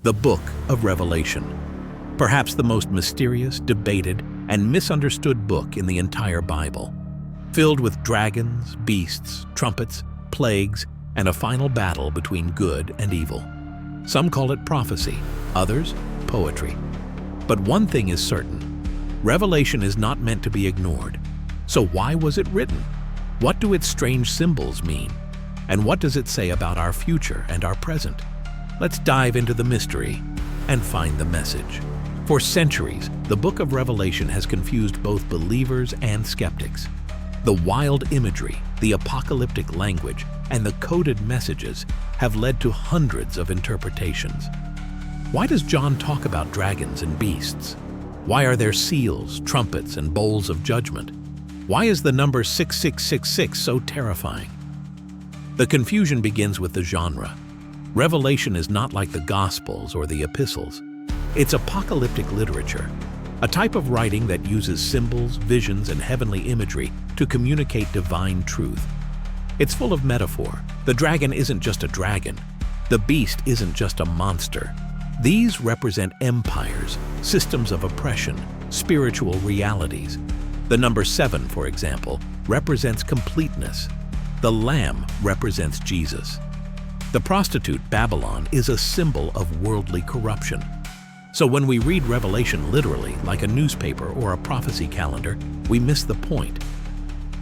The Book of Revelation, perhaps the most mysterious, debated, and misunderstood book in the entire Bible, filled with dragons, beasts, trumpets, plagues, and a final battle between good and evil. Some call it prophecy, others poetry. But one thing is certain: Revelation is not meant to be ignored. So why was it written? What do its strange symbols mean? And what does it say about our future and our present? Let's dive into the mystery and find the message. For centuries, the Book of Revelation has confused both believers and skeptics. The wild imagery, the apocalyptic language, and the coded messages have led to hundreds of interpretations. Why does John talk about dragons and beasts? Why are there seals, trumpets, and bowls of judgment? Why is the number 6666 so terrifying? The confusion begins with the genre. Revelation is not like the Gospels or the Epistles. It's apocalyptic literature, a type of writing that uses symbols, visions, and heavenly imagery to communicate divine truth. It's full of metaphor. The dragon isn't just a dragon. The beast isn't just a monster. These represent empires, systems of oppression, spiritual realities. The number 7, for example, represents completeness. The Lamb represents Jesus. The prostitute, Babylon, is a symbol of worldly corruption. So when we read Revelation literally, like a newspaper or a prophecy calendar, we miss the point.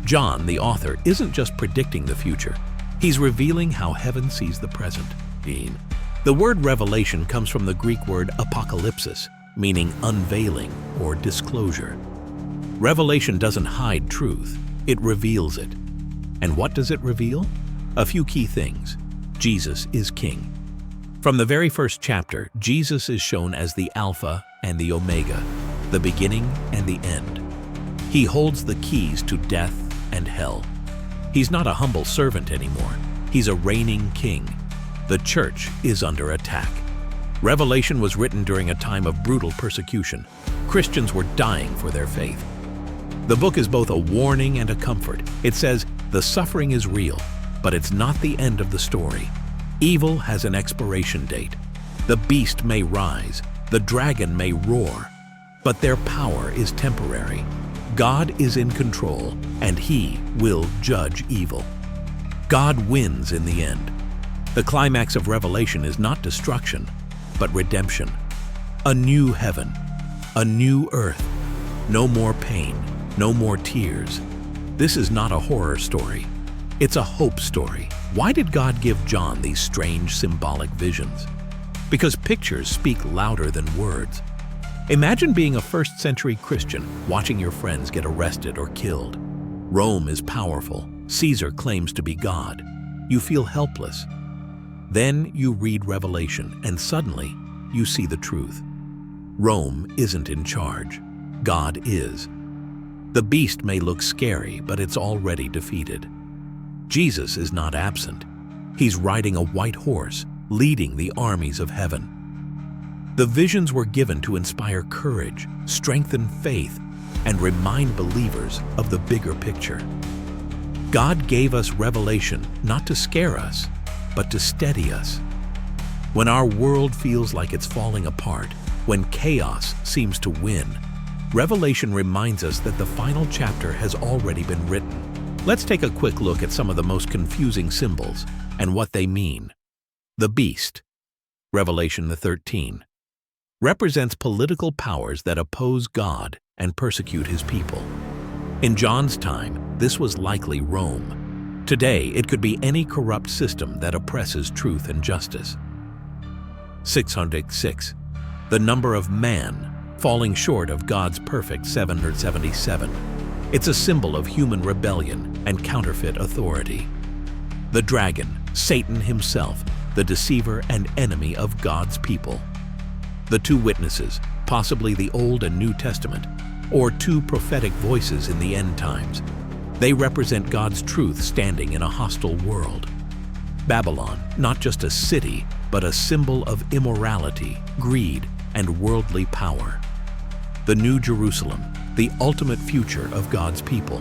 John, the author, isn't just predicting the future. He's revealing how heaven sees the present. The word revelation comes from the Greek word apocalypsis, meaning unveiling or disclosure. Revelation doesn't hide truth, it reveals it. And what does it reveal? A few key things. Jesus is king. From the very first chapter, Jesus is shown as the Alpha and the Omega, the beginning and the end. He holds the keys to death and hell. He's not a humble servant anymore. He's a reigning king. The church is under attack. Revelation was written during a time of brutal persecution. Christians were dying for their faith. The book is both a warning and a comfort. It says, the suffering is real, but it's not the end of the story. Evil has an expiration date. The beast may rise, the dragon may roar, but their power is temporary. God is in control, and He will judge evil. God wins in the end. The climax of Revelation is not destruction, but redemption. A new heaven, a new earth, no more pain, no more tears. This is not a horror story. It's a hope story. Why did God give John these strange symbolic visions? Because pictures speak louder than words. Imagine being a first-century Christian watching your friends get arrested or killed. Rome is powerful. Caesar claims to be God. You feel helpless. Then you read Revelation, and suddenly you see the truth. Rome isn't in charge. God is. The beast may look scary, but it's already defeated. Jesus is not absent. He's riding a white horse, leading the armies of heaven. The visions were given to inspire courage, strengthen faith, and remind believers of the bigger picture. God gave us revelation not to scare us, but to steady us. When our world feels like it's falling apart, when chaos seems to win, Revelation reminds us that the final chapter has already been written. Let's take a quick look at some of the most confusing symbols and what they mean. The beast, Revelation 13, represents political powers that oppose God and persecute His people. In John's time, this was likely Rome. Today, it could be any corrupt system that oppresses truth and justice. 606, the number of man, falling short of God's perfect 777. It's a symbol of human rebellion and counterfeit authority. The dragon, Satan himself, the deceiver and enemy of God's people. The two witnesses, possibly the Old and New Testament, or two prophetic voices in the end times. They represent God's truth standing in a hostile world. Babylon, not just a city, but a symbol of immorality, greed, and worldly power. The New Jerusalem, the ultimate future of God's people.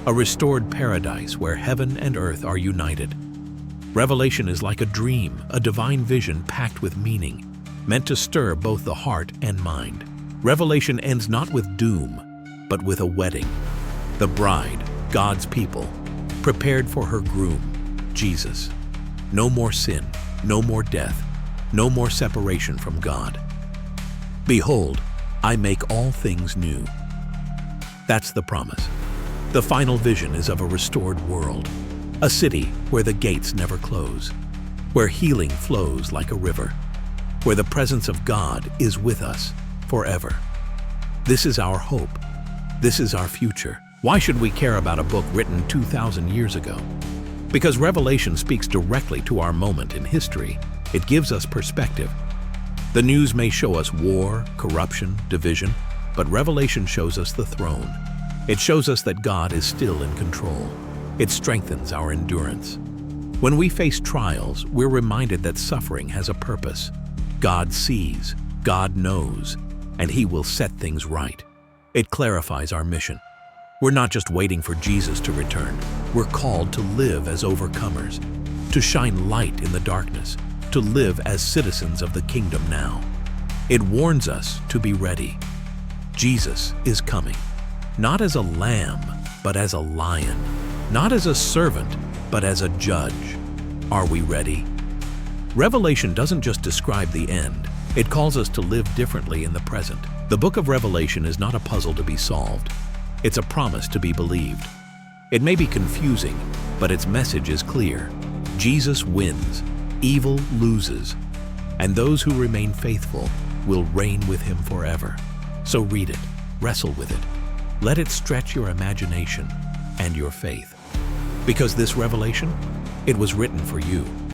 A restored paradise where heaven and earth are united. Revelation is like a dream, a divine vision packed with meaning. meant to stir both the heart and mind. Revelation ends not with doom, but with a wedding. The bride, God's people, prepared for her groom, Jesus. No more sin, no more death, no more separation from God. Behold, I make all things new. That's the promise. The final vision is of a restored world, a city where the gates never close, where healing flows like a river, where the presence of God is with us forever. This is our hope. This is our future. Why should we care about a book written 2,000 years ago? Because Revelation speaks directly to our moment in history. It gives us perspective. The news may show us war, corruption, division, but Revelation shows us the throne. It shows us that God is still in control. It strengthens our endurance. When we face trials, we're reminded that suffering has a purpose. God sees, God knows, and He will set things right. It clarifies our mission. We're not just waiting for Jesus to return. We're called to live as overcomers, to shine light in the darkness, to live as citizens of the kingdom now. It warns us to be ready. Jesus is coming, not as a lamb, but as a lion, not as a servant, but as a judge. Are we ready? Revelation doesn't just describe the end. It calls us to live differently in the present. The book of Revelation is not a puzzle to be solved. It's a promise to be believed. It may be confusing, but its message is clear. Jesus wins, evil loses, and those who remain faithful will reign with Him forever. So read it, wrestle with it. Let it stretch your imagination and your faith. Because this revelation, it was written for you.